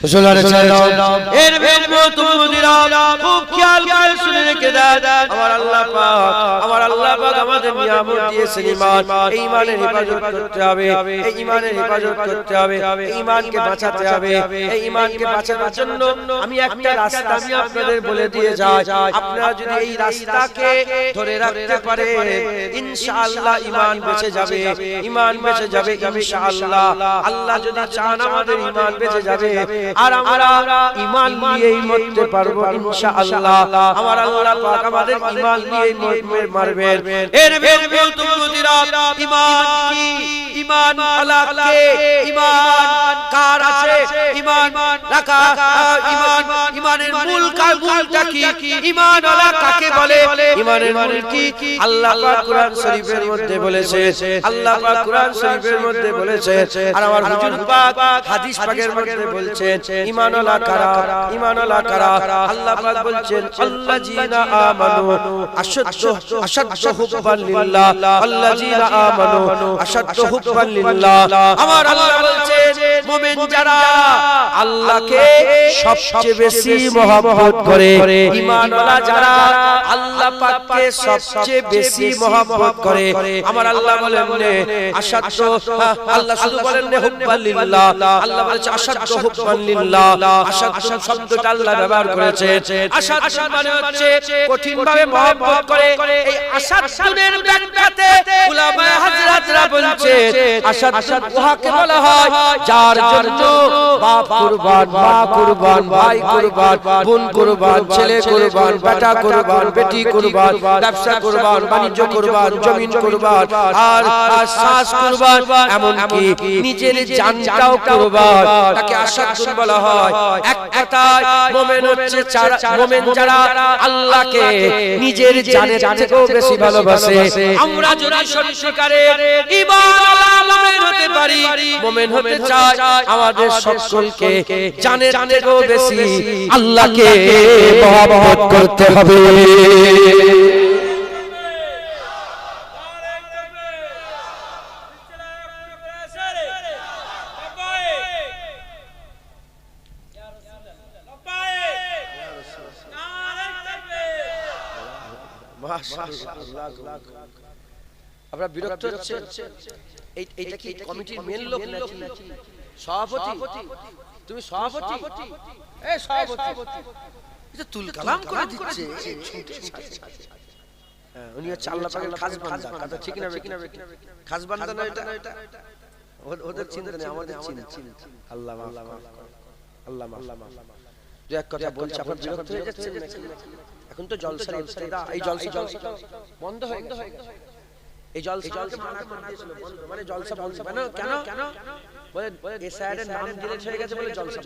মুসলমানের ছেলেরা এর বেরবো তুমুদিরা খুব খেয়াল করে শুনে রেখে দেন আমার আল্লাহ পাক আমাদের নিয়ামত দিয়েছেন ঈমান এই ঈমানের হেফাজত করতে হবে এই ঈমানের হেফাজত করতে হবে এই ঈমানকে বাঁচাতে হবে এই ঈমানকে বাঁচানোর জন্য আমি একটা রাস্তা আমি আপনাদের বলে দিয়ে যাই আপনারা যদি এই রাস্তাকে ধরে রাখতে পারেন ইনশাআল্লাহ ঈমান বেঁচে যাবে ঈমান বেঁচে যাবে ইনশাআল্লাহ আল্লাহ যদি চান আমাদের ঈমান বেঁচে যাবে আর আমরা ঈমান নিয়েই মরতে পারবো ইনশাআল্লাহ আমার আল্লাহ পাক আমাদের ঈমান নিয়েই মারবেন এর বেরবো তুমুদিরা ঈমান কি ঈমান আল্লাহকে ঈমান কার আছে ঈমান রাখা ঈমান ঈমানের মূলটা কি ঈমান আল্লাহ কাকে বলে ঈমানের মূল কি আল্লাহ পাক কোরআন শরীফের মধ্যে বলেছে আল্লাহ পাক কোরআন শরীফের মধ্যে বলেছে আর আমার হুজুর পাক হাদিস পাকের মধ্যে বলছেন ঈমান আল্লাহ কারা আল্লাহ পাক বলছেন আল্লাযীনা আমানু আশাদ্দু হুব্বান লিল্লাহ আল্লাযীনা আমানু আশাদ্দু হুব্বান লিল্লাহ আমার আল্লাহ বলছেন মুমিন যারা আল্লাহকে সবচেয়ে বেশি মহব্বত করে ঈমানওয়ালা যারা আল্লাহ পাককে সবচেয়ে বেশি মহব্বত করে আমার আল্লাহ বলেন আশাদ্দু আল্লাহ শুধু বলেন হুব্বান লিল্লাহ আল্লাহ বলেছে আশাদ্দু হুব্বান লিল্লাহ আশাদ্দু শব্দটা আল্লাহ ব্যবহার করেছে আশাদ্দু মানে হচ্ছে কঠিন ভাবে মহব্বত করে এই আশাদ্দুর ব্যাখ্যাতে উলামায়ে হযরতরা বলছে আশাদ্দু উহাকে বলা হয় যার জন্য বাপ কুরবান মা কুরবান ভাই কুরবান বোন কুরবান ছেলে কুরবান বেটা কুরবান বেটি কুরবান ব্যবসা কুরবান বাণিজ্য কুরবান জমিন কুরবান আর শ্বাস কুরবান এমনকি নিজের জানটাও কুরবান তাকে আশাদ্দু বলা হয় এক কথায় মুমিন হচ্ছে মুমিন যারা আল্লাহকে নিজের জানের থেকেও বেশি ভালোবাসে আমরা যদি সত্যিকারের ঈমানওয়ালা মুমিন হতে পারি মুমিন হতে চাই আমাদের সকলকে জানের থেকেও বেশি আল্লাহকে মহব্বত করতে হবে আমরা বিরক্ত হচ্ছে এইটা কি কমিটির মেন লোক নাকি সভাপতি তুমি সভাপতি এই সভাপতি এটা তুল কালাম করে দিচ্ছে হ্যাঁ উনি হচ্ছে আল্লাহ পাকের খাস বান্দা কথা ঠিক না খাস বান্দা না এটা ওদের চিন্তা নেই আমাদের চিন্তা আল্লাহ আল্লাহ যে এক কথা বলছে আপনারা বিরক্ত হয়ে যাচ্ছেন এখন তো জলসা এই জলসা বন্ধ হয়ে গেছে এই জলসাকে মানা করে দিয়েছিল মানে জলসা বন্ধ কেন বলে এই সাইডের নাম ডিলিট হয়ে গেছে বলে জলসা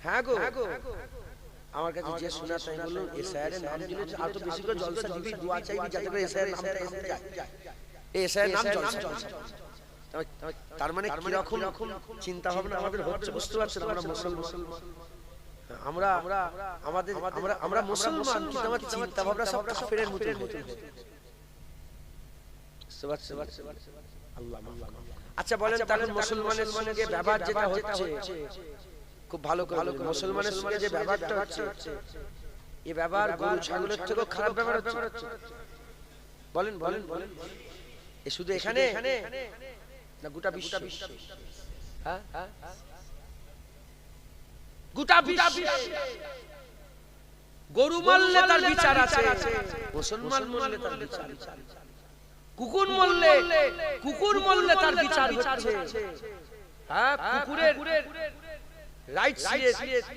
হ্যাঁ গো আমার কাছে যে শোনা তাই বলুন এই সাইডের নাম ডিলিট আর তো বেশি করে জলসা দিবি দোয়া চাইবি যাতে করে এই সাইডের নামটা এখানে যায় এই সাইডের নাম জলসা তার মানে কি রকম চিন্তা ভাবনা আমাদের হচ্ছে বুঝতে পারছেন আমরা মুসলমান আমরা মুসলমান কিন্তু আমাদের চিন্তা ভাবনা সব কাফেরের মতো আচ্ছা বলেন তাহলে মুসলমানের সঙ্গে ব্যবহার যেটা হচ্ছে খুব ভালো মুসলমানের সঙ্গে যে ব্যবহারটা হচ্ছে এই ব্যবহার গরু ছাগলের থেকেও খারাপ ব্যবহার হচ্ছে বলেন এ শুধু এখানে না গোটা বিশ্ব হ্যাঁ গোটা বিশ্ব গরু মারলে তার বিচার আছে মুসলমান মারলে তার বিচার কুকুর মরলে তার বিচার হচ্ছে হ্যাঁ কুকুরের রাইটস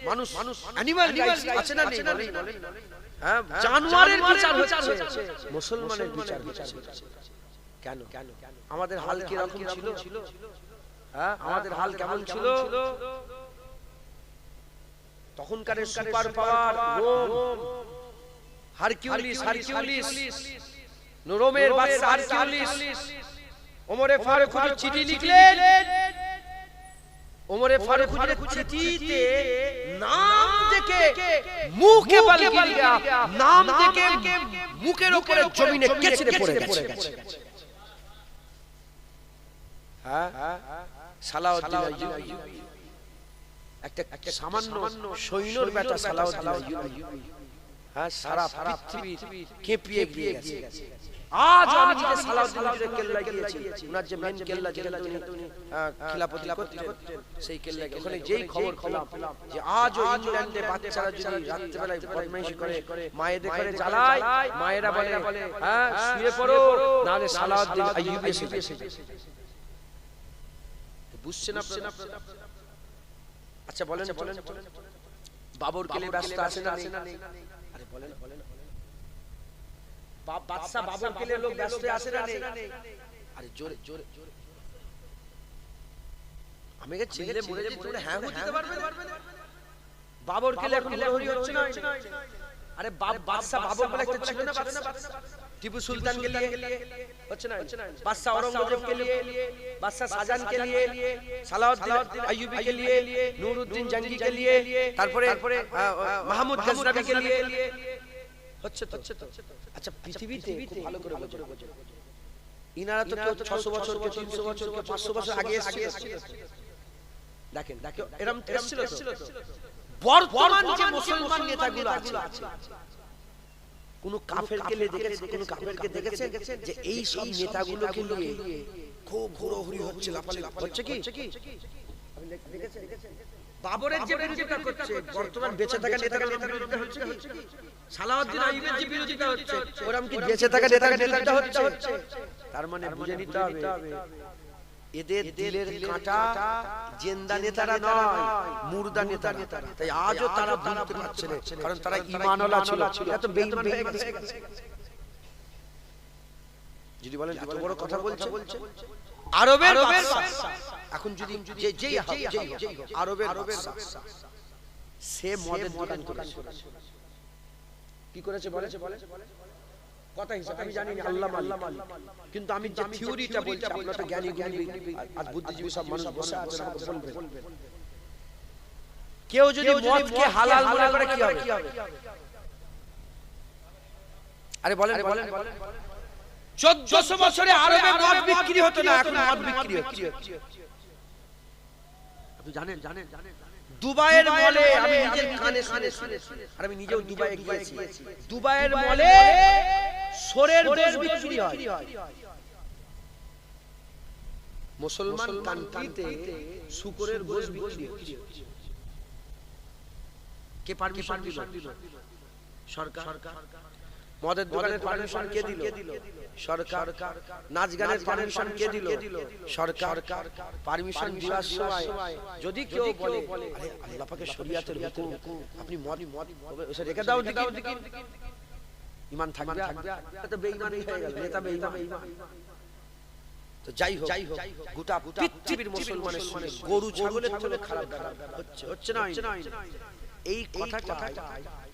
মানুষ অ্যানিমাল রাইটস আছে না নেই হ্যাঁ জানোয়ারের বিচার হচ্ছে মুসলমানের বিচার কেন আমাদের হাল কি রকম ছিল হ্যাঁ আমাদের হাল কেমন ছিল তখনকার সুপার পাওয়ার রোম হারকিউলিস রোমের বাদশা হারকিউলিস ওমরে ফারুক চিঠি লিখলেন ওমরে ফারুকের চিঠিতে নাম দেখে মুখে বল গিয়া নাম দেখে মুখের উপরে জমিনে কেচড়ে পড়ে গেছে হ্যাঁ সালাউদ্দিন আইয়ুবী একটা সামান্য সৈন্যর বেটা সালাউদ্দিন আইয়ুবী, হ্যাঁ, সারা পৃথিবী কেঁপিয়ে গেছে। আজ আমি নিজে সালাউদ্দিনের কেল্লায় গিয়েছি, ওনার যে মেন কেল্লা যেটা উনি খিলাফতি করতেন, সেই কেল্লায় ওখানে যেই খবর পেলাম যে আজও ইংল্যান্ডে বাচ্চারা যদি রাত্রিবেলায় বদমাইশি করে, মায়েদের ঘরে জ্বালায়, মায়েরা বলে হ্যাঁ শুয়ে পড়ো, নাহলে সালাউদ্দিন আইয়ুবী এসে। বুঝছেন আপনারা? আচ্ছা বলেন, বাবর কেলে ব্যস্ত আছে না? আরে বলেন, বাদশা বাবর কেলে লোক ব্যস্ত আছে না? আরে জোরে জোরে আমি কে ছেলে মরে যে তোমরা হ্যাঁ দিতে পারবে না? বাবর কেলে এখন হুড়োহুড়ি হচ্ছে না? আরে বাদশা বাবর বলে একটা ছিল না বাদশা, টিপু सुल्तान के लिए হচ্ছে না? বাদশা औरंगजेब के लिए, বাদশা শাহজাহান के लिए, সালাউদ্দিন আইয়ুবী के लिए, নুরউদ্দিন জঙ্গি के लिए, তারপরে মাহমুদ গজনবী के लिए হচ্ছে তো। আচ্ছা পৃথিবীতে খুব ভালো করে বোঝো, ইনারা তো 600 বছর, 300 বছর, 500 বছর আগে এসেছিল। দেখেন এরকম এসেছিল তো। বর্তমান যে মুসলমান নেতাগুলো আছে, কোন কাফেরকে দেখেছেন যে এই সব নেতাগুলোকে নিয়ে খুব হুড়োহুড়ি হচ্ছে, লাফালাফি হচ্ছে কি? বাবরের যে বিরোধিতা করছে, বর্তমান বেঁচে থাকা নেতাদের বিরোধিতা হচ্ছে কি? সালাউদ্দিন আইয়ুবের যে বিরোধিতা হচ্ছে, ওরকম কি বেঁচে থাকা নেতার বিরোধিতা হচ্ছে? তার মানে বুঝে নিতে হবে এদের দিলের কাঁটা জিন্দা নেতারা নয়, মুর্দা নেতারা। তাই আজও তারা বুঝতে পারছে না, কারণ তারা ঈমানওয়ালা ছিল, এত বেঈমান হয়ে গেছে। যদি বলেন এত বড় কথা বলছে, আরবের বাদশা এখন যদি যেই আরবের বাদশা সে মদের দোকান করেছে, কি করেছে বলে কথা হিসাবে আমি জানি না, আল্লাহ মালিক। কিন্তু আমি যে থিওরিটা বলছি, আপনারা তো জ্ঞানী আজ বুদ্ধিজীবী সব মানুষ বসে আছেন, আমাকে বলবেন কেউ যদি মদকে হালাল মনে করে কি হবে? আরে বলেন 1400 বছরে আরবে মদ বিক্রি হতো না, এখন মদ বিক্রি হচ্ছে। আপনি জানেন দুবাইয়ের মলে, আমি নিজের কানে শুনেছি, আর আমি নিজেও দুবাইয়ে গিয়েছি, দুবাইয়ের মলে সোরের গোশত বিক্রি হয়। মুসলমান কান্ট্রিতে শুকরের গোশত বিক্রি হচ্ছে। কে পারমিশন দিল? সরকার। মদের দোকানের পারমিশন কে দিল? সরকার। নাচ গানের পারমিশন কে দিল? সরকার। পারমিশন দেওয়ার সময় যদি কেউ বলে আরে আল্লাহ পাকের শরীয়তের হুকুম, আপনি মদ এসে রেখে দাও, দেখি ঈমান থাকবে? এটা বেঈমানি হয়ে গেল, নেতা বেঈমান। তো যাই হোক, গোটা পৃথিবীর মুসলমানের সঙ্গে গরু ছাগলের থেকে খারাপ হচ্ছে না? এই কথাটা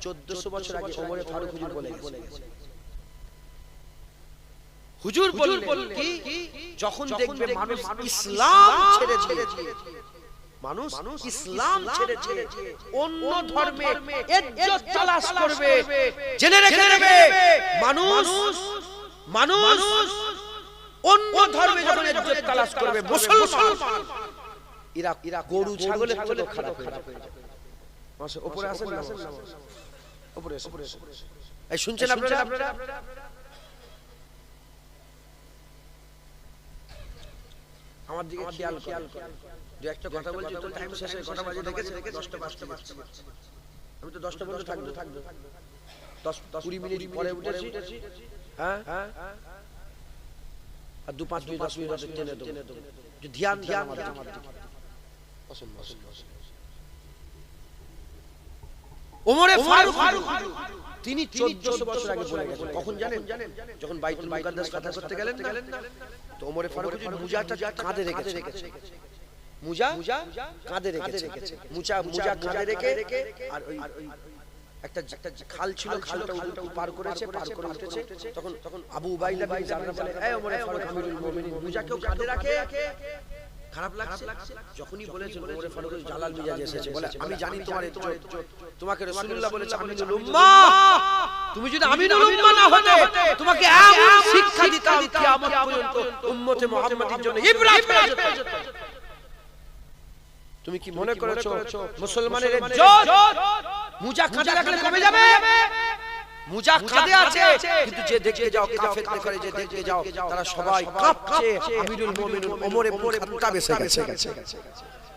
1400 বছর আগে ওমরে ফারুক হুজুর বলে গেছে। হুজুর বললেন কি, যখন দেখবে মানুষ ইসলাম ছেড়ে অন্য ধর্মে ইজ্জত তালাশ করবে, জেনে রেখে নেবে মানুষ অন্য ধর্মে যখন ইজ্জত তালাশ করবে, মুসলমান এরা গরু ছাগলের থেকে খারাপ হয়ে যাবে। উপরে আসেন, উপরে এই শুনছেন আপনারা? আমার দিকে খেয়াল করুন। যে একটা কথা বলছি তো টাইম শেষে, কথা বাজে দেখেছেন 10টা 5টা বাজছে। আমি তো 10টা পর্যন্ত থাকবো 10-20 মিনিট পরে উঠেছি, হ্যাঁ, আর 2-5 মিনিট 10 মিনিট টেনে দেবো। যে ধ্যান আমার দিকে। ওমরে ফারুক তিনি 1400 বছর আগে বলে গেছেন। কখন জানেন? যখন বাইতুল মুকাদ্দাস ফাতহ করতে গেলেন না, তো ওমরে ফারুক মুজাটা কাঁধে রেখেছে, মুজা কাঁধে রেখেছে, মুজা কাঁধে রেখে, আর ওই একটা খাল ছিল, খালটা পার করেছে, পার করে উঠেছে। তখন আবু উবাইদা বিন জাররাহ বলে, এই ওমরে ফারুক আমিরুল মুমিনিন, মুজাকেও কাঁধে রাখে, খারাপ লাগছে? যখনই বলেছেন ওমরে ফারুক জালাল মিজাজ এসেছে, বলে আমি জানি তোমার ইজ্জত, তোমাকে রাসূলুল্লাহ বলেছে আমিনুল উম্মাহ, তুমি যদি আমিনুল উম্মাহ না হতে তোমাকে এমন শিক্ষা দিতাম কিয়ামত পর্যন্ত উম্মতে মুহাম্মাদের জন্য ইবরাত হয়ে যেত। তুমি কি মনে করেছো মুসলমানের ইজ্জত মুজা কাঁধে রাখলে কমে যাবে? মুজা কাঁধে আছে, কিন্তু যে দেখতে যাও কাফের করে, যে দেখতে যাও তারা সবাই কাঁপছে। আমিরুল মুমিনুন ওমর ইবনে খাত্তাব এসে গেছে।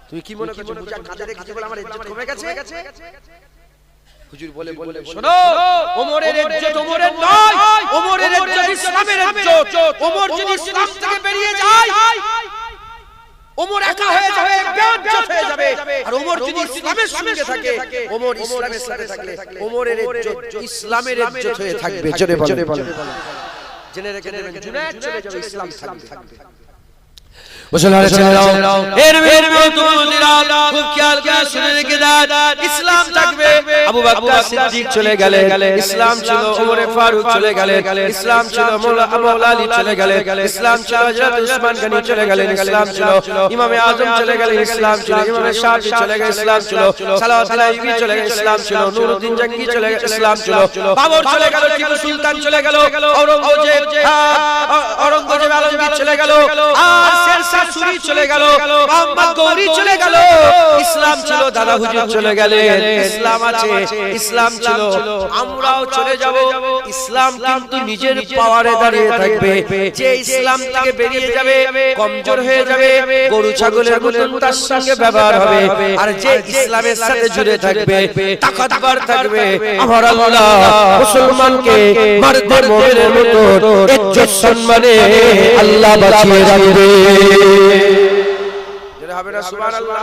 তুমি কি মনে করছো মুজা কাঁধে রেখেছে বলে আমার ইজ্জত কমে গেছে? হুজুর বলে শোনো, ওমরের ইজ্জত ওমরের নয়, ওমরের ইজ্জত ইসলামের ইজ্জত। ওমর যদি ইসলাম থেকে বেরিয়ে যায়, ওমর একা হয়ে যাবে, বেইজ্জত হয়ে যাবে। আর ওমর যদি ইসলামের সঙ্গে থাকে, ওমর ইসলামের সাথে থাকলে ওমরের ইজ্জত ইসলামের ইজ্জত হয়ে থাকবে। জোরে বলেন। জেনে রেখে দেবেন, জুনায়েদ চলে যাবে, ইসলাম থাকবে। মুসলমান ছেলেরাও এর মেহমানরা খুব খেয়াল করে শুনে রেখে দেন, ইসলাম থাকবে। আবু বকর সিদ্দিক চলে গেলেন, ইসলাম ছিল। ওমর ফারুক চলে গেলেন, ইসলাম ছিল। মাওলা আলী চলে গেলেন, ইসলাম ছিল। হযরত উসমান গনি চলে গেলেন, ইসলাম ছিল। ইমামে আজম চলে গেলেন, ইসলাম ছিল। ইমামে শাফি চলে গেলেন, ইসলাম ছিল। সালাওয়াত আলাইহি চলে গেলেন, ইসলাম ছিল। নুরউদ্দিন জঙ্গি চলে গেলেন, ইসলাম ছিল। বাবর চলে গেল, টিপু সুলতান চলে গেল, ঔরঙ্গজেব আলমগীর চলে গেল, আর শেরশাহ সুরি চলে গেল, মোহাম্মদ গৌরী চলে গেল, ইসলাম ছিল। দাদা হুজুর চলে গেলেন, ইসলাম আছে, ইসলাম ছিল। আমরাও চলে যাব, ইসলাম কিন্তু নিজের পাওয়ারে দাঁড়িয়ে থাকবে। যে ইসলাম থেকে বেরিয়ে যাবে কমজোর হয়ে যাবে, গরু ছাগলের মতন তার সঙ্গে ব্যবহার হবে। আর যে ইসলামের সাথে জুড়ে থাকবে তাকতবার থাকবে। আমার আল্লাহ মুসলমানকে মারতে মুমিনের মতো ইজ্জত সম্মানে আল্লাহ বাঁচিয়ে রাখবে। যেটা হবে না সুবহানাল্লাহ।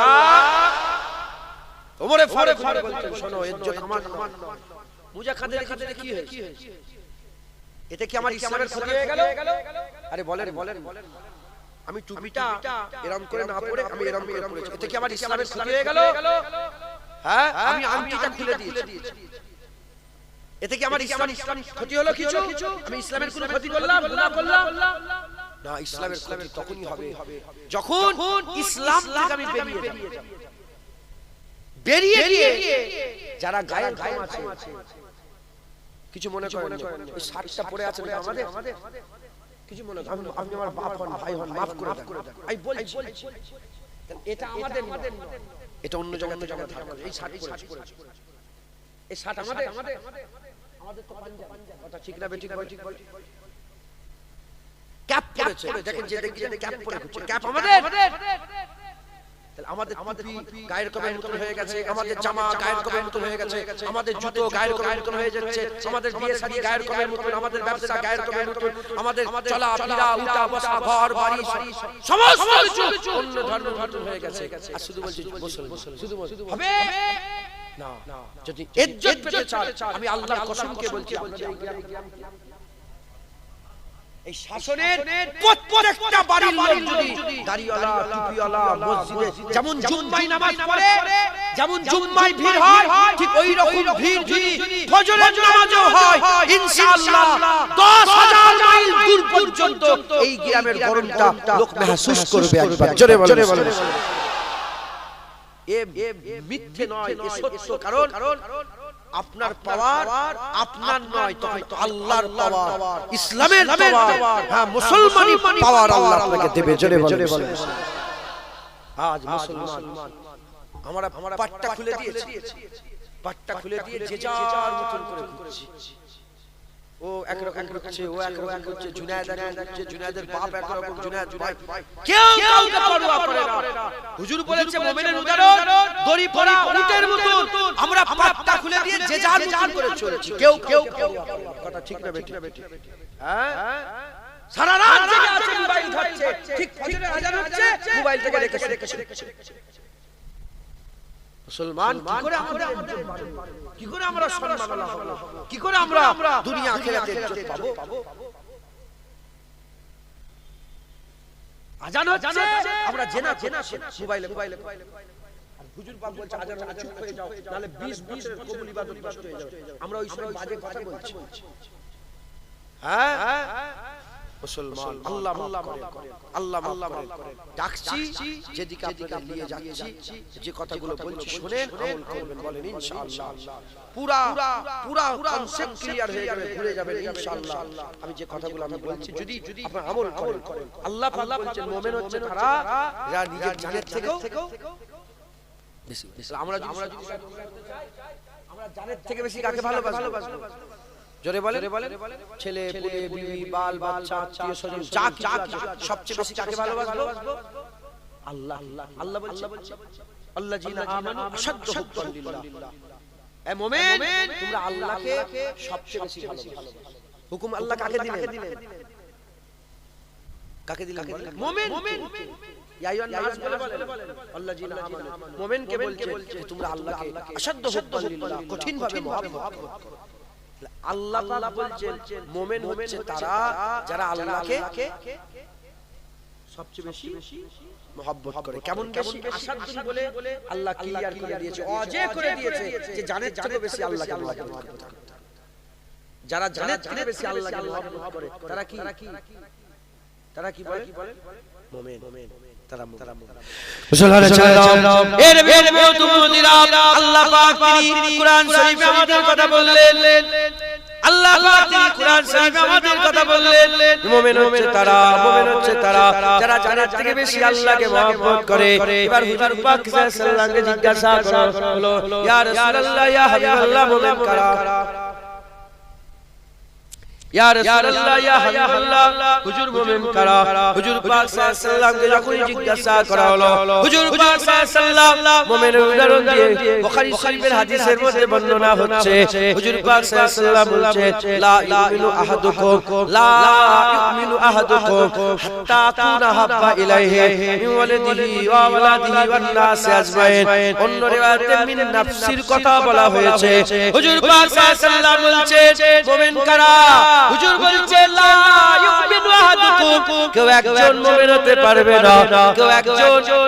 ওমরে ফারুক বলতেন, শোনো, ইজ্জত আমার মুজা কাঁধে রেখে কি হয়েছে? এতে কি আমার ইসলামের ক্ষতি হয়ে গেল? আরে বলেন, আমি টুপিটা এরকম করে না পরে আমি এরকম করে পরেছি, এতে কি আমার ইসলামের ক্ষতি হয়ে গেল? হ্যাঁ, আমি আংটিটা খুলে দিয়েছি, এতে কি আমার ইসলাম ক্ষতি হলো কিছু? আমি ইসলামের কোনো ক্ষতি করলাম? গুনাহ করলাম না। ইসলামের ক্ষতি তখনই হবে যখন ইসলাম থেকে আমি বেরিয়ে গিয়ে যারা গায়ের গায়ে আছে কিছু মনে করেন, ওই শার্টটা পরে আছে আমাদের কিছু মনে করেন, আপনি আমার বাপ হন, ভাই হন, মাফ করে দেন। আমি বলছি এটা আমাদের, এটা অন্য জায়গায় থাকবে। এই শার্ট পরেছে, এই শার্ট আমাদের তো পাঞ্জাব, কথা ঠিক না? ঠিক বল। ক্যাপ পরেছে, দেখেন যে দেখেন ক্যাপ পরে ঘুরছে, ক্যাপ আমাদের। তাহলে আমাদের গায়ের কবের মতন হয়ে গেছে, আমাদের জামা গায়ের কবের মতন হয়ে গেছে, আমাদের জুতো গায়ের কবের মতন হয়ে যাচ্ছে, আমাদের বিয়ে শাদী গায়ের কবের মতন, আমাদের ব্যবসা গায়ের কবের মতন, আমাদের চলা ফেরা উঠা বসা ঘর বাড়ি সমস্ত কিছু অন্য ধর্মের মতন হয়ে গেছে। আর শুধু বলছি মুসলমান, শুধু হবে না। যদি ইজ্জত পেতে চান, আমি আল্লাহর কসমকে বলছি, এই শাসনের প্রত্যেকটা বাড়ির লোক যদি দাড়িওয়ালা টুপিওয়ালা মসজিদে যেমন জুম্মায় নামাজ পড়ে, যেমন জুম্মায় ভিড় হয়, ঠিক ওই রকম ভিড় যদি ফজরের নামাজেও হয়, ইনশাআল্লাহ 10,000 মাইল দূর পর্যন্ত এই গ্রামের গরমটা লোক महसूस করবে। একবার জোরে বলেন। এ মিথ্যে নয়, এ সত্য। কারণ আপনার পাওয়ার আপনার নয়, তখন আল্লাহর পাওয়ার, ইসলামের পাওয়ার, হ্যাঁ মুসলমানি পাওয়ার আল্লাহ আপনাকে দেবে। জোরে বলেন। আজ মুসলমান আমরা পাট্টা খুলে দিয়েছি, পাট্টা খুলে দিয়ে যে যার মতন করে ঘুরছি। ও একরকম করছে, ও একরকম করছে, জুনায়েদের বাপ একরকম, জুনায়েদ কেউ কাউকে পরোয়া করে না। হুজুর বলেছে মুমিনের উদাহরণ দড়ি পরা উটের মতো, আমরা পাট্টা খুলে দিয়ে যে যার মতন করে চলছি, কেউ কথা ঠিক না বেটি? হ্যাঁ, সারা রাত জেগে আছে, মোবাইল ঘাটছে, ঠিক ফজরের আযান হচ্ছে, মোবাইল থেকে রেখেছে। মুসলমান কি করে আমরা সম্মাননা হব? কি করে আমরা দুনিয়া আখিরাতে ইজ্জত পাবো? আযান হচ্ছে, আমরা জেনা মোবাইলে। আর হুজুর পাক বলছে আযান হলে চুপ হয়ে যাও, নালে 20 বছরের কবুল ইবাদত নষ্ট হয়ে যাবে। আমরা ওই সময় বাজে কথা বলছি। হ্যাঁ, মুসলমান আল্লাহ করে ডাকছি, যেদিকে আপনাকে নিয়ে যাচ্ছি, যে কথাগুলো বলছি শুনেন, আমল করবেন, বলেন ইনশাআল্লাহ পুরা কনসেপ্ট ক্লিয়ার হয়ে যাবে, ঘুরে যাবেন ইনশাআল্লাহ। আমি যে কথাগুলো আমি বলছি যদি আপনি আমল করেন, আল্লাহ পাক বলছেন মুমিন হচ্ছে তারা যারা নিজের জানের থেকেও বেশি আমরা জানের থেকে বেশি কাকে ভালোবাসবো জোরে বলেন ছেলে পুলে বিবি বাল বাচ্চা আত্মীয় স্বজন যা সবচেয়ে বেশি কাকে ভালোবাসবো আল্লাহ আল্লাহ বলছে আল্লাযিনা আমানু আশাদ্দু হুব্বান লিল্লাহ এ মুমিন তোমরা আল্লাহকে সবচেয়ে বেশি ভালোবাসো হুকুম আল্লাহ কাকে দিলেন মুমিন ইয়া আইয়ুহান নাস বলে আল্লাযিনা আমানু মুমিন কে বলছে তোমরা আল্লাহকে আশাদ্দু হুব্বান লিল্লাহ কঠিন ভাবে মহব্বত করো আল্লাহ পাক বলছেন মুমিন হচ্ছে তারা যারা আল্লাহকে সবচেয়ে বেশি মহব্বত করে কেমন বেশি আশাদ্দু বলে আল্লাহ ক্লিয়ার করে দিয়েছে অজে করে দিয়েছে যে জানের থেকে বেশি আল্লাহকে মহব্বত করে যারা জানের থেকে বেশি আল্লাহকে মহব্বত করে তারা কি বলে মুমিন তারা মুসলমানের ছেড়ে দাও এর বের তুমুদিরা আল্লাহ পাক তিনি কুরআন শরীফে আমাদের কথা বললেন আল্লাহ পাক তিনি কুরআন শরীফে আমাদের কথা বললেন মুমিন হচ্ছে তারা যারা জানের থেকে বেশি আল্লাহকে মহব্বত করে এবার হুজুর পাক সাল্লাল্লাহু আলাইহি ওয়াসাল্লামকে জিজ্ঞাসা করা হলো ইয়া রাসূলুল্লাহ ইয়া হাবিবাল্লাহ মুমিন কারা ইয়া রাসূলুল্লাহ ইয়া হাবিবাল্লাহ হুজুর মুমিন কারা হুজুর পাক সাল্লাল্লাহু আলাইহি ওয়াসাল্লামকে যখন জিজ্ঞাসা করা হলো হুজুর পাক সাল্লাল্লাহু আলাইহি ওয়াসাল্লাম মুমিনের উদাহরণ দিয়ে বুখারী শরীফের হাদিসের মধ্যে বর্ণনা হচ্ছে হুজুর পাক সাল্লাল্লাহু আলাইহি ওয়াসাল্লাম বলছেন লা ইউমিনু আহাদুকুম হাত্তা আকুনা হাব্বা ইলাইহি মিন ওয়ালিদিহি ওয়া ওয়ালাদিহি ওয়ান নাস আজমাইন অন্য রিওয়ায়াতে মিন নাফসির কথা বলা হয়েছে হুজুর পাক সাল্লাল্লাহু আলাইহি ওয়াসাল্লাম বলছেন মুমিন কারা হুজুর বলছেন লা ইউমিনু আহাদুকুম কেউ একজন মুমিন হতে পারবে না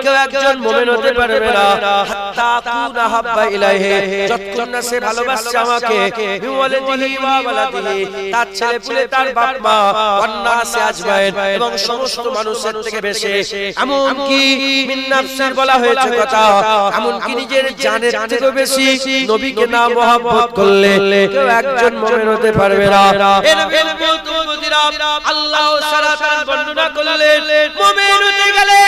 কেউ একজন মুমিন হতে পারবে না হাত্তা আকুনা হাব্বা ইলাইহি যতক্ষণ না সে ভালোবাসে আমাকে মিওয়ালিদিহি ওয়া ওয়ালাদিহি তার ছেলে পুলে তার বাপ মা ওয়ান্নাসে আজমাইন এবং সমস্ত মানুষের থেকে বেশি এমন কি মিন নাফসির বলা হয়েছে কথা এমন কি নিজের জানের থেকে বেশি নবীকে না মহব্বত করলে কেউ একজন মুমিন হতে পারবে না আল্লাহ সারাতান বর্ণনা করলেন মুমিন হতে গেলে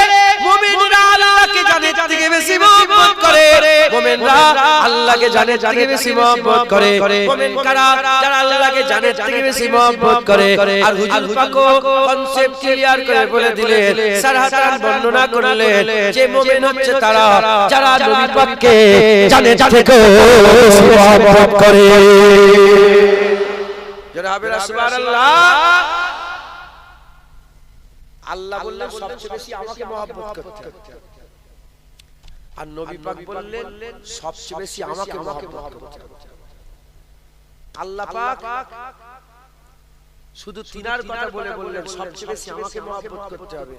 মুমিনরা আল্লাহকে জানের থেকে বেশি মহব্বত করে মুমিনরা আল্লাহকে জানের থেকে বেশি মহব্বত করে মুমিন কারা যারা আল্লাহকে জানের থেকে বেশি মহব্বত করে আর হুজুর পাকও কনসেপ্ট ক্লিয়ার করে বলে দিলেন সারাতান বর্ণনা করলেন যে মুমিন হচ্ছে তারা যারা নবী পাককে জানের থেকে বেশি মহব্বত করে আল্লাহ বললেন সবচেয়ে বেশি আমাকে মহব্বত করতে আর নবী পাক বললেন সবচেয়ে বেশি আমাকে মহব্বত করতে আল্লাহ পাক শুধু তিনার কথা বললেন সবচেয়ে বেশি আমাকে মহব্বত করতে হবে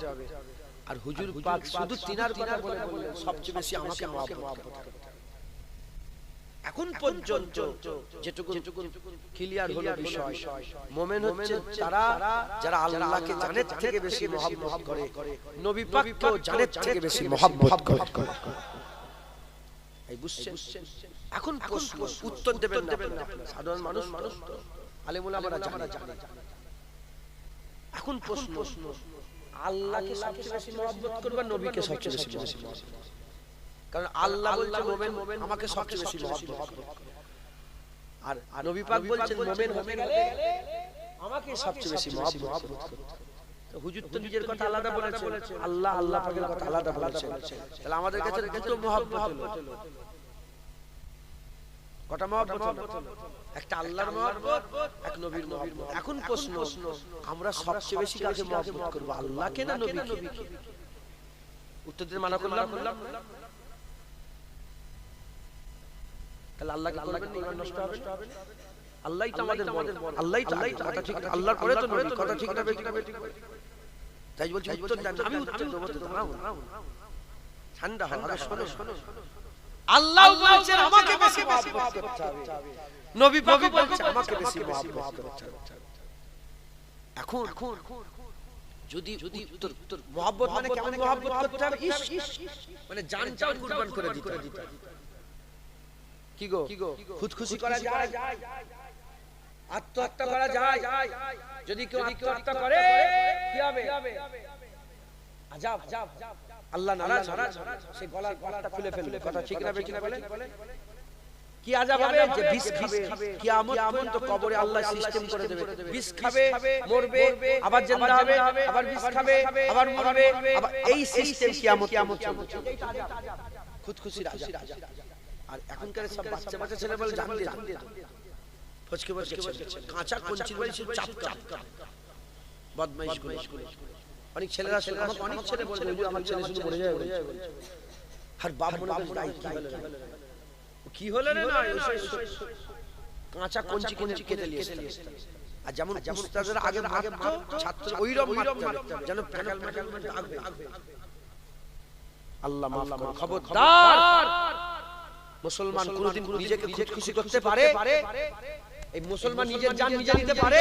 আর হুজুর পাক শুধু তিনার কথা বললেন সবচেয়ে বেশি আমাকে মহব্বত করতে হবে এখন পর্যন্ত যেটুকু ক্লিয়ার হলো বিষয় মুমিন হচ্ছে তারা যারা আল্লাহকে জানের থেকে বেশি মহব্বত করে নবী পাককেও জানের থেকে বেশি মহব্বত করে এই বুঝছেন এখন প্রশ্ন উত্তর দেবেন না সাধারণ মানুষ আলেম উলামারা জানে এখন প্রশ্ন আল্লাহকে সবচেয়ে বেশি মহব্বত করবে নবীকে সবচেয়ে বেশি মহব্বত কারণ আল্লাহ বলছে মুমিন আমাকে সবচেয়ে বেশি মহব্বত করে আর নবী পাক বলছেন মুমিন হতে গেলে আমাকে সবচেয়ে বেশি মহব্বত করতে তো হুজুর তো নিজের কথা আলাদা বলেছেন আল্লাহ পাকের কথা আলাদা বলেছেন তাহলে আমাদের কাছে দুটো মহব্বত হলো কটা মহব্বত হলো একটা আল্লাহর মহব্বত এক নবীর মহব্বত এখন প্রশ্ন আমরা সবচেয়ে বেশি কাকে মহব্বত করব আল্লাহকে না নবীকে উত্তর দিতে মানা করলাম তাহলে আল্লাহকে করবেন না ঈমান নষ্ট হবে আল্লাহই তো আমাদের আল্লাহই তো কথা ঠিক আল্লাহর পরে তো নবী কথা ঠিক না ঠিক তাই বলছি উত্তর দেন আমি উত্তর দেব তো দাঁড়াও ঠান্ডা হবে শোনো আল্লাহ বলছেন আমাকে বেশি মহব্বত করতে হবে নবী বলছেন আমাকে বেশি মহব্বত করতে হবে এখন যদি উত্তর মহব্বত মানে কেমন মহব্বত করতে হবে মানে জানটাও কুরবান করে দিতে হবে কি গো খুদখুশি করা যায় আত্মহত্যা করা যায় যদি কেউ আত্মহত্যা করে কি হবে আযাব আল্লাহ নারাজ সেই গলার গলাটা খুলে ফেলবে, কথা ঠিক না বেঠিক বলেন? কি আযাব হবে যে বিষ খাবে, কিয়ামত পর্যন্ত কবরে আল্লাহ সিস্টেম করে দেবে, বিষ খাবে মরবে, আবার জিন্দা হবে, আবার বিষ খাবে, আবার মরবে, আবার এই সিস্টেম কিয়ামত খুদখুশির আযাব। আর এখনকার সব বাচ্চা বাচ্চা ছেলে বলে জান দিয়ে ফচকে ফচকে কাঁচা কঞ্চির বাড়ি ছিল চাপকা বদমাইশ করে। অনেক ছেলেরা আমাকে অনেক ছেলে বলে আমার ছেলে শুনে মরে যায়, আর বাপ মনে করে কি হলো রে না কাঁচা কঞ্চি কঞ্চি কেটে নিয়ে এসেছে। আর যেমন উস্তাদের আগে মারতো ছাত্র ওইরকম মারতে যেন প্যাকাল প্যাকাল আগবে। আল্লাহ মাফ করুন। খবরদার মুসলমান কোনদিন নিজেকে খুশি করতে পারে? এই মুসলমান নিজের জান নিজে নিতে পারে?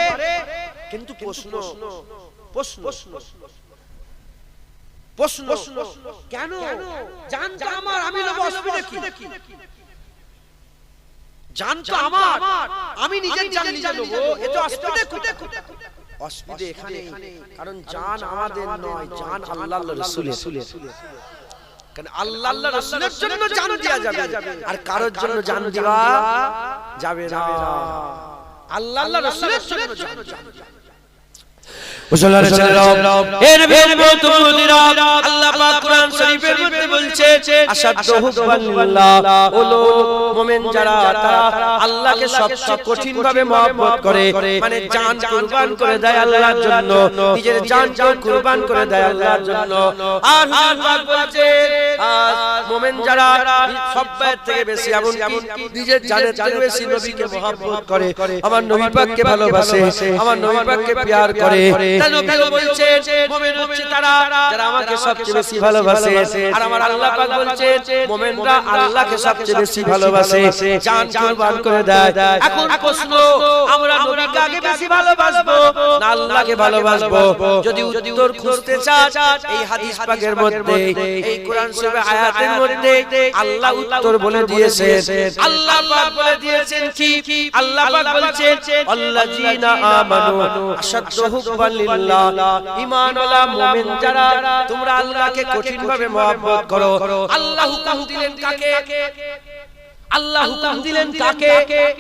কিন্তু প্রশ্ন কেন? জান তো আমার, আমি নেব, অসুবিধা কি? জান তো আমার, আমি নিজের জান নিজে নেব, এত অসুবিধা কোথায়? অসুবিধা এখানে, কারণ জান আমাদের নয়, জান আল্লাহর রাসূলের। কারণ আল্লাহর রাসূলের জন্য জান দেয়া যাবে, আর কারোর জন্য জান দেওয়া যাবে না। আল্লাহর রাসূলের জন্য জান মুসলমানের ছেলেরা এর বেমতুদিরা আল্লাহ পাক কোরআন শরীফের মধ্যে বলছে আশাদ্দু হুব্বাল্লাহ, ওলো মুমিন যারা তারা আল্লাহকে সবচেয়ে কঠিন ভাবে মহব্বত করে, মানে জান কুরবান করে দেয় আল্লাহর জন্য, নিজের জানকে কুরবান করে দেয় আল্লাহর জন্য। আর হুজুর পাক বলছে মুমিন যারা সবচেয়ে থেকে বেশি এমনকি নিজের জানের থেকে বেশি নবীকে মহব্বত করে, আমার নবী পাককে ভালোবাসে, আমার নবী পাককে প্যার করে, নবীও বলছেন মুমিন হচ্ছে তারা যারা আমাকে সবচেয়ে বেশি ভালোবাসে। আর আমার আল্লাহ পাক বলছেন মুমিনরা আল্লাহকে সবচেয়ে বেশি ভালোবাসে, জান কুরবান করে দেয়। এখন প্রশ্ন, আমরা নবীকে আগে বেশি ভালোবাসবো না আল্লাহকে ভালোবাসবো? যদি উত্তর খুঁজতে চান এই হাদিস পাকের মধ্যে, এই কোরআন শরীফের আয়াতের মধ্যে আল্লাহ উত্তর বলে দিয়েছেন। আল্লাহ পাক বলে দিয়েছেন কি? আল্লাহ পাক বলছেন আল্লাযীনা আমানু আশাদ্দু হুব্বান লিল্লাহ, ঈমানওয়ালা মুমিন যারা তোমরা আল্লাহকে কঠিনভাবে মহব্বত করো। আল্লাহ হুকুম দিলেন কাকে? আল্লাহ হুকুম দিলেন কাকে?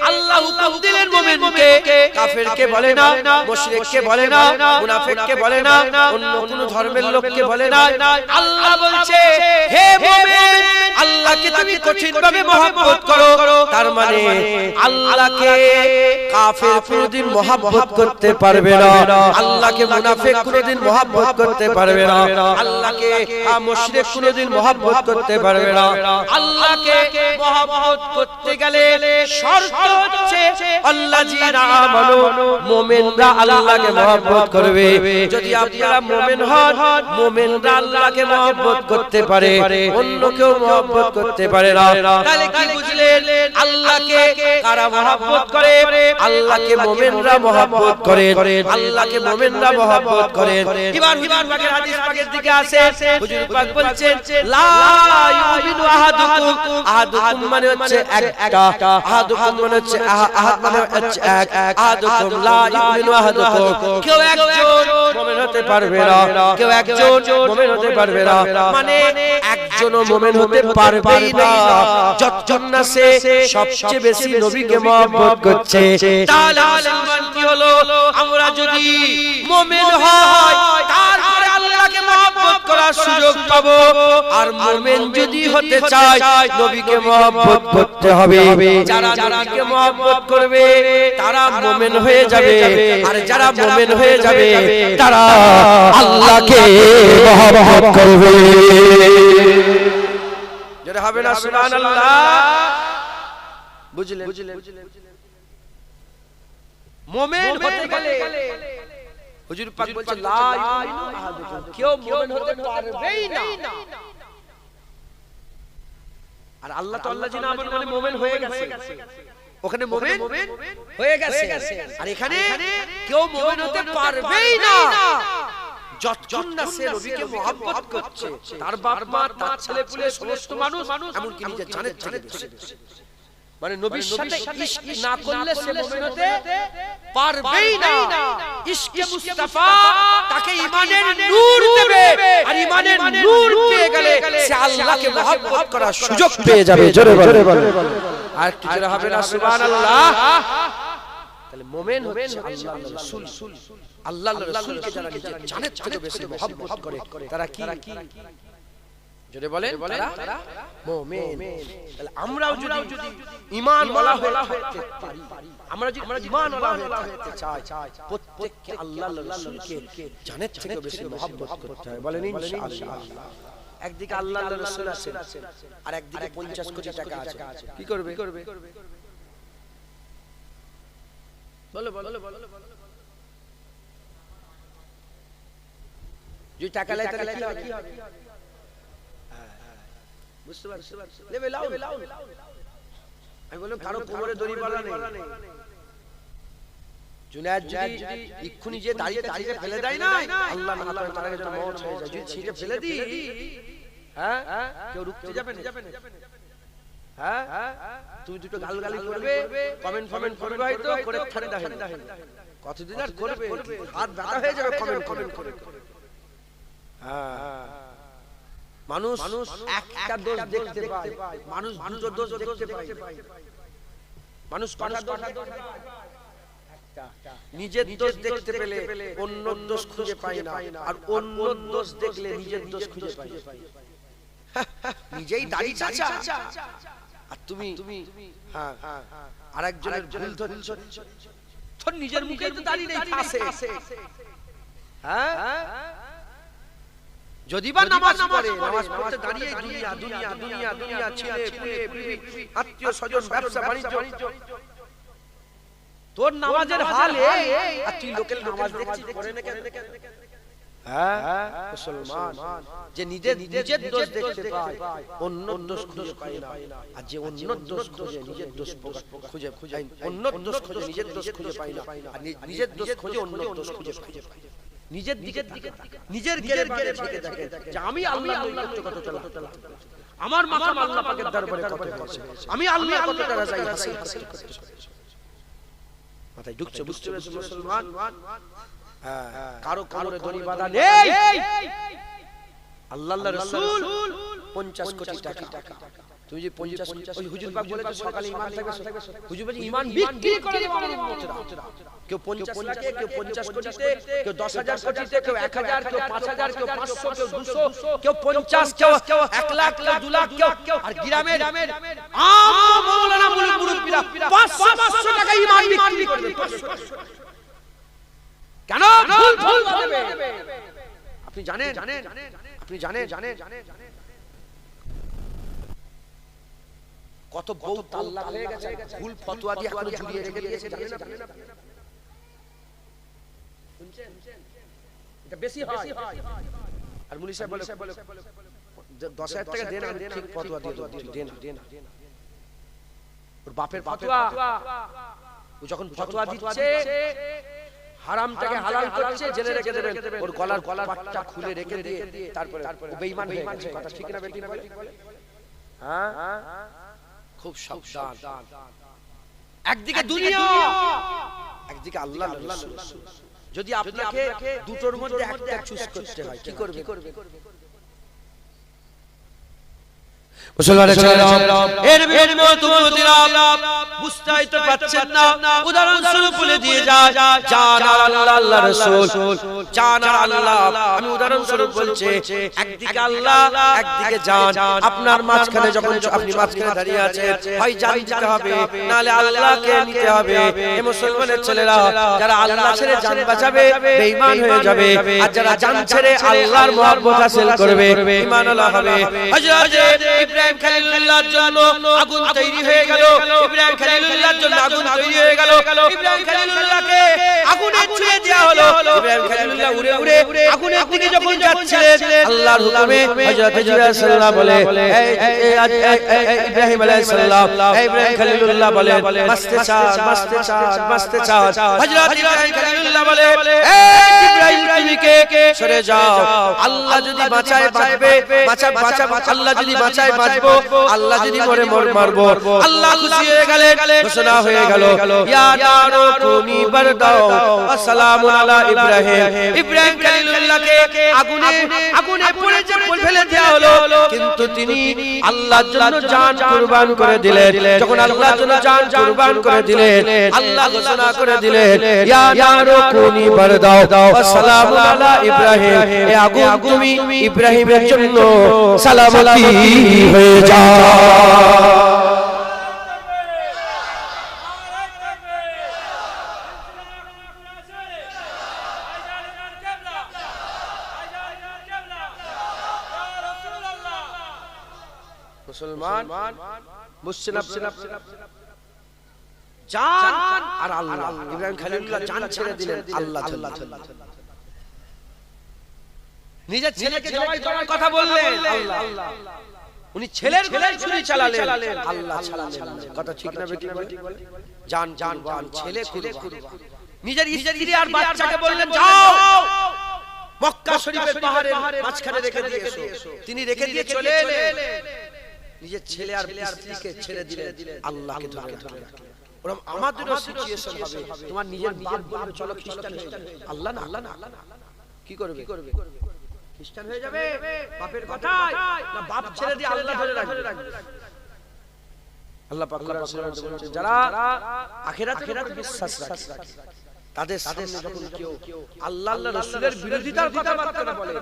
আল্লাহ হুকুম দিলেন মুমিনকে, কাফেরকে বলে না, মুশরিককে বলে না, মুনাফিককে বলে না, অন্য কোন ধর্মের লোককে বলে না। আল্লাহ বলছে হে মুমিন আল্লাহকে তুমি কঠিনভাবে মহব্বত করো। তার মানে আল্লাহকে কাফের কোনদিন মহব্বত করতে পারবে না, আল্লাহকে মুনাফিক কোনদিন মহব্বত করতে পারবে না, আল্লাহকে মুশরিক কোনদিন মহব্বত করতে পারবে না। আল্লাহকে মহব্বত করতে গেলে শর্ত হচ্ছে আল্লাযীনা আমানু, মুমিনরা আল্লাহকে মহব্বত করবে। যদি আপনারা মুমিন হন, মুমিনরা আল্লাহকে মহব্বত করতে পারে, অন্য কেউ মহব্বত করতে পারে না। তাহলে কি বুঝলেন? আল্লাহকে কারা মহব্বত করে? আল্লাহকে মুমিনরা মহব্বত করে, আল্লাহকে মুমিনরা মহব্বত করে। এবার হুজুর পাকের হাদিস পাকের দিকে আসে, হুজুর পাক বলছেন লা ইউমিনু আহাদুকুম, আহাদুকুম মানে হচ্ছে একটা, আহাদুকুম মানে হচ্ছে আহাদ মানে হচ্ছে এক, আহাদুকুম লা ইউমিনু আহাদুকুম, কেউ একজন মুমিন হতে পারবে না, কেউ একজন মুমিন হতে পারবে না, মানে একজনও মুমিন হতে পারবেই না যতক্ষণ না সে সবচেয়ে বেশি নবীকে মহব্বত করছে। তাহলে মুসলমান কি হলো? আমরা যদি মুমিন হই তারপরে আল্লাহকে মহব্বত করার সুযোগ পাবো, আর মুমিন যদি হতে চায় নবীকে মহব্বত করতে হবে। যারা নবীকে মহব্বত করবে তারা মুমিন হয়ে যাবে, আর যারা মুমিন হয়ে যাবে তারা আল্লাহকে মহব্বত করবে। যেটা হবে না সুবহানাল্লাহ, বুঝলেন? মুমিন হতে গেলে হুজুর পাক বলছে লা ইউমিনু আহাদুকুম, কেউ মুমিন হতে পারবেই না। আর আল্লাহ তো আল্লাযীনা আমানু মানে মুমিন হয়ে গেছে, ওখানে মুমিন হয়ে গেছে, আর এখানে কেউ মুমিন হতে পারবেই না যতক্ষণ না সে নবীকে মহব্বত করছে, তার বাপ মা, তার ছেলে পুলে, সমস্ত মানুষ, এমনকি নিজের জানের থেকে বেশি। মানে নবীর সাথে ইশক না করলে সে মুমিন হতে পারবেই না। ইশকে মুস্তাফা তাকে ঈমানের নূর দেবে, আর ঈমানের নূর পেয়ে গেলে সে আল্লাহকে মহব্বত করার সুযোগ পেয়ে যাবে। জোরে বলেন, আর কি জোরে হবে না সুবহানাল্লাহ। তাহলে মুমিন হচ্ছে আল্লাহর রাসূল, আল্লাহর রাসূলকে যারা নিজের জানের থেকে বেশি মহব্বত করে তারা কি? যদি বলেন তারা মুমিন। তাহলে আমরাও যদি ঈমান ওয়ালা হতে পারি, আমরা যদি ঈমান ওয়ালা হতে চাই, প্রত্যেককে আল্লাহর রাসূলকে জানের থেকে বেশি মহব্বত করতে হবে। বলেন ইনশাআল্লাহ। একদিকে আল্লাহর রাসূল আছেন, আর একদিকে 50 কোটি টাকা আছে, কি করবে? বলো যে টাকা লাই তাহলে কি হবে? বুঝতে পারছো? লেবে লাও। আমি বললাম কারো কোমরে দড়ি বাঁধা নেই। জুনায়েদ যদি ইক্ষুনি যে দাড়িতে ফেলে দেয় না, আল্লাহ না করে তার জন্য মওত হয়ে যায়। যদি ছিটে ফেলে দিই, হ্যাঁ কেউ রুখতে যাবে না। হ্যাঁ তুমি দুটো গালগালি করবে, কমেন্ট করবে, হয়তো করে ঠান্ডা হয়ে যাবে। কতদিন আর করবে? হাত ব্যথা হয়ে যাবে কমেন্ট করে। হ্যাঁ, মানুষ একটা দোষ দেখতে পায়, মানুষ দুটো দোষ দেখতে পায়। মানুষ কটা দোষ? নিজের দোষ দেখতে পেলে অন্য দোষ খুঁজে পায় না, আর অন্য দোষ দেখলে নিজের দোষ খুঁজে পায়। নিজেই দাড়ি চাচা, আর তুমি হ্যাঁ আরেকজনের ভুল ধরছ। তোর নিজের মুখে তো দাড়ি নেই, ফাঁসে। হ্যাঁ, যদি বা নামাজ পড়তে দাঁড়িয়ে দুনিয়া ছেলে পুলে আত্মীয় স্বজন ব্যবসা বাণিজ্য, তোর নামাজের হাল এই, আর তুই লোকের নামাজ দেখছিস পড়ে না কেন? হ্যাঁ মুসলমান যে নিজের দোষ দেখতে পায়, অন্য দোষ খুঁজে পায় না, আর যে অন্য দোষ খোঁজে নিজের দোষ খুঁজে অন্য দোষ খোঁজে নিজের দোষ খুঁজে পায় না, আর নিজের দোষ খোঁজে অন্য দোষ খুঁজে পায়। নিজের দিকে নিজের গেরের দিকে দেখে যে আমি আল্লাহ কত চলা, আমার মাকাম আল্লাহ পাকের দরবারে কত আছে, আমি আল্লাহ কত টাকা চাই হাসিল করতে। মাথায় ঢুকছে? বুঝতে পেরেছো মুসলমান? হ্যাঁ, কারো কোমরে দড়ি বাঁধা নেই। আল্লাহর রাসূল 50 কোটি টাকা। তুমি যে 50 ওই হুজুর পাক বলেছে সকালে ঈমান থাকবে, হুজুর বলে ঈমান বিক্রি করে দেব আমার উম্মতরা। কেউ 50 লাখে, কেউ 50 কোটিতে, কেউ 10,000 কোটিতে, কেউ 1,000, কেউ 5,000, কেউ 500, কেউ 200, কেউ 50, কেউ 1 লাখ, কেউ 2 লাখ, কেউ আর গ্রামের আম মাওলানা মুরব্বিরা 500 টাকা ঈমান বিক্রি করবে। কেন? ভুল দেবে। আপনি জানেন কত বউ তালাক হয়ে গেছে ভুল ফতোয়া দিয়ে এখনো ঝুলিয়ে রেখে দিয়েছে, জানেন না? শুনছেন? এটা বেশি হয়। আর মুলি সাহেব বলে 10,000 টাকা দেন, আমি ঠিক ফতোয়া দিয়ে দেন। ওর বাপের ফতোয়া, ও যখন ফতোয়া দিচ্ছে হারামটাকে হালাল করছে, জেনে রেখে দেবেন। ওর গলার পাটটা খুলে রেখে দিয়ে তারপরে ও বেঈমান হয়ে গেছে। কথা ঠিক না বেঠিক বলে? হ্যাঁ, খুব সাবধান। একদিকে দুনিয়া, একদিকে আল্লাহ। যদি আপনাকে দুটোর মধ্যে একটা চুজ করতে হয়, কি করবে? মুসলমানের ছেলেরা, এর বুঝতেই তো পারছেন না। উদাহরণস্বরূপ বলে দিয়ে যায় জান আর আল্লাহ রাসূল, জান আর আল্লাহ। আমি উদাহরণস্বরূপ বলছি, একদিকে আল্লাহ, একদিকে জান। আপনার মাঝখানে যখন আপনি মাঝখানে দাঁড়িয়ে আছেন, হয় জান দিতে হবে, নালে আল্লাহকে নিতে হবে। এই মুসলমানের ছেলেরা যারা আল্লাহ ছেড়ে জান বাঁচাবে বেঈমান হয়ে যাবে, আর যারা জান ছেড়ে আল্লাহর মহব্বত হাসিল করবে ঈমানওয়ালা হবে। হযরত ইব্রাহিম খলিলুল্লাহর জন্য আগুন তৈরি হয়ে গেল। ইব্রাহিম খলিলুল্লাহর জন্য আগুন তৈরি হয়ে গেল ইব্রাহিম খলিলুল্লাহকে আগুনে ছুঁয়ে দেওয়া হলো ইব্রাহিম খলিলুল্লাহ উড়ে উড়ে আগুনের দিকে যখন যাচ্ছিলেন আল্লাহর হুকুমে হযরত জিবরাইল সাল্লাল্লাহু বলে ইব্রাহিম আলাইহিস সালাম ইব্রাহিম খলিলুল্লাহ বলে মাসতে চাঁদ মাসতে চাঁদ মাসতে চাঁদ হযরত ইব্রাহিম খলিলুল্লাহ বলে জিবরাইল তুমি কে সরে যাও আল্লাহ যদি বাঁচায় বাঁচবে আল্লাহ যদি বাঁচায় বাঁচবো আল্লাহ যদি মরে মারবো আল্লাহ খুশি হয়ে গেলেন ঘোষণা হয়ে গেল ইয়া নারু কুনি বারদাও ওয়া সালামুন আলা ইব্রাহিম ইব্রাহিম খলিলুল্লাহকে আগুনে পড়ে ফেলে দেওয়া হলো কিন্তু তিনি আল্লাহর জন্য জান কুরবান করে দিলেন যখন আল্লাহর জন্য জান কুরবান করে দিলেন আল্লাহ ঘোষণা করে দিলেন ইয়া নারু কুনি বারদাও ওয়া সালামুন আলা ইব্রাহিম এ আগুন তুমি ইব্রাহিমের জন্য সালামতি হয়ে যাও মুসলমান বুঝছেন আপনারা জান আর আল্লাহ ইব্রাহিম খলিলুল্লাহ জান ছেড়ে দিলেন আল্লাহ নিজের ছেলেকে জবাই করার কথা বললেন আল্লাহ উনি ছেলের গলায় ছুরি চালালেন আল্লাহ চালালেন কথা ঠিক না বেঠিক বলে জান ছেলে কুরবান নিজের স্ত্রী আর বাচ্চাকে বললেন যাও মক্কা শরীফের পাহাড়ের মাঝখানে রেখে দিয়ে এসো তিনি রেখে দিয়ে চলে এলেন নিজের ছেলে আর স্ত্রীকে ছেড়ে দিলেন আল্লাহকে ধরে ওরকম আমাদেরও সিচুয়েশন হবে তোমার নিজের বাপ বলবে চলো খ্রিস্টান হয়ে যাবে আল্লাহ না কি করবে খ্রিস্টান হয়ে যাবে বাপের কথায় না বাপ ছেড়ে দিয়ে আল্লাহ ধরে রাখবে আল্লাহ পাক বলেছেন যারা আখিরাতে বিশ্বাস রাখে তাদের সামনে যখন কেউ আল্লাহ রাসূলের বিরোধিতার কথাবার্তা বলে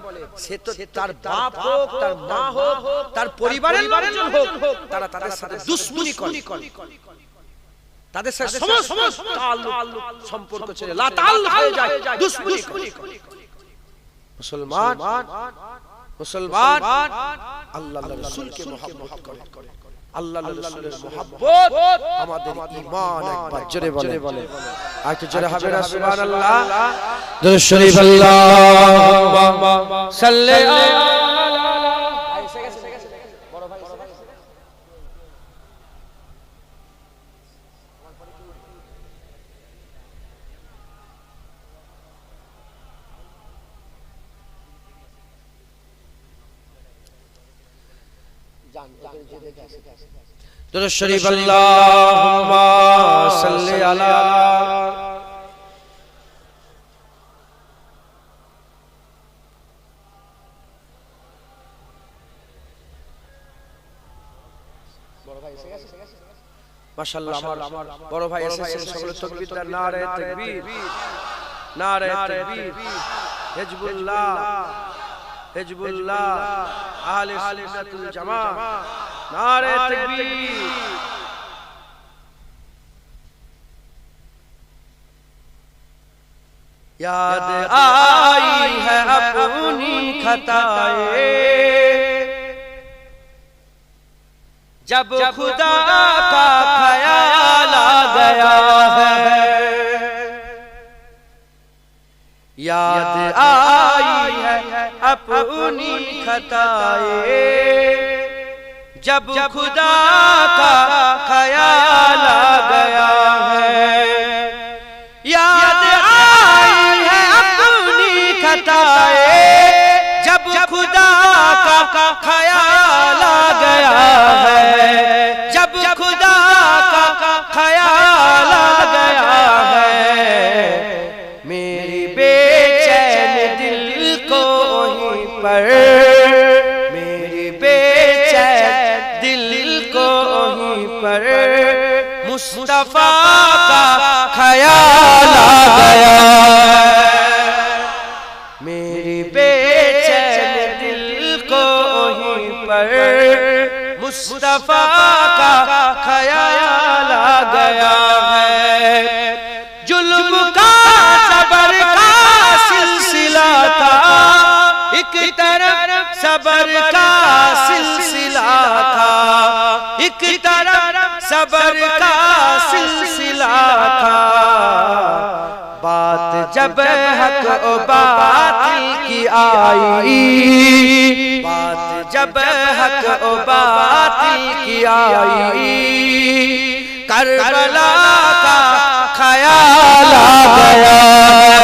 সে তো তার বাপ হোক তার মা হোক তার পরিবারের লোকজন হোক তারা তাদের সাথে দুশমনি করে তাদের সাথে সমস্ত তাল্লুক সম্পর্ক ছেড়ে লা তাল্লুক হয়ে যায় দুশমনি করে মুসলমান আল্লাহর রাসূলকে মহব্বত করে আল্লাহর রাসূলের মহব্বত আমাদের ঈমান একবার জোরে বলে আর একটু জোরে হবে না সুবহানাল্লাহ দুরূদ শরীফ আল্লাহুম্মা সাল্লি আলা বড় ভাই দুরূদ শরীফ আল্লাহুম্মা সাল্লি আলা মাশাআল্লাহ আমার বড় ভাই এসেছেন সকলে তাকবীর দেন নারে তাকবীর হিজবুল্লাহ আহলে সুন্নাতুল জামাত নারে তাকবীর याद आई है अपनी खताएं जब खुदा का ख्याल आ गया है याद आई है अपनी खताएं जब खुदा का ख्याल आ गया है याद आई है अपनी खताएं जब खुदा का ख्याल आ गया है जब खुदा का ख्याल आ गया है मेरी बेचैन दिल को वहीं पर मेरी बेचैन दिल को वहीं पर मुस्तफा का ख्याल आ गया मेरी बेचैन दिल को वहीं पर मुस्तफा का ख्याल आ गया है जुल्म का सबर का सिलसिला था एक तरफ सबर का सिलसिला था एक तरफ सबर का सिलसिला था। बात जब हक और बातिल की आई, बात जब हक और बातिल की आई, करबला का ख्याल आ गया।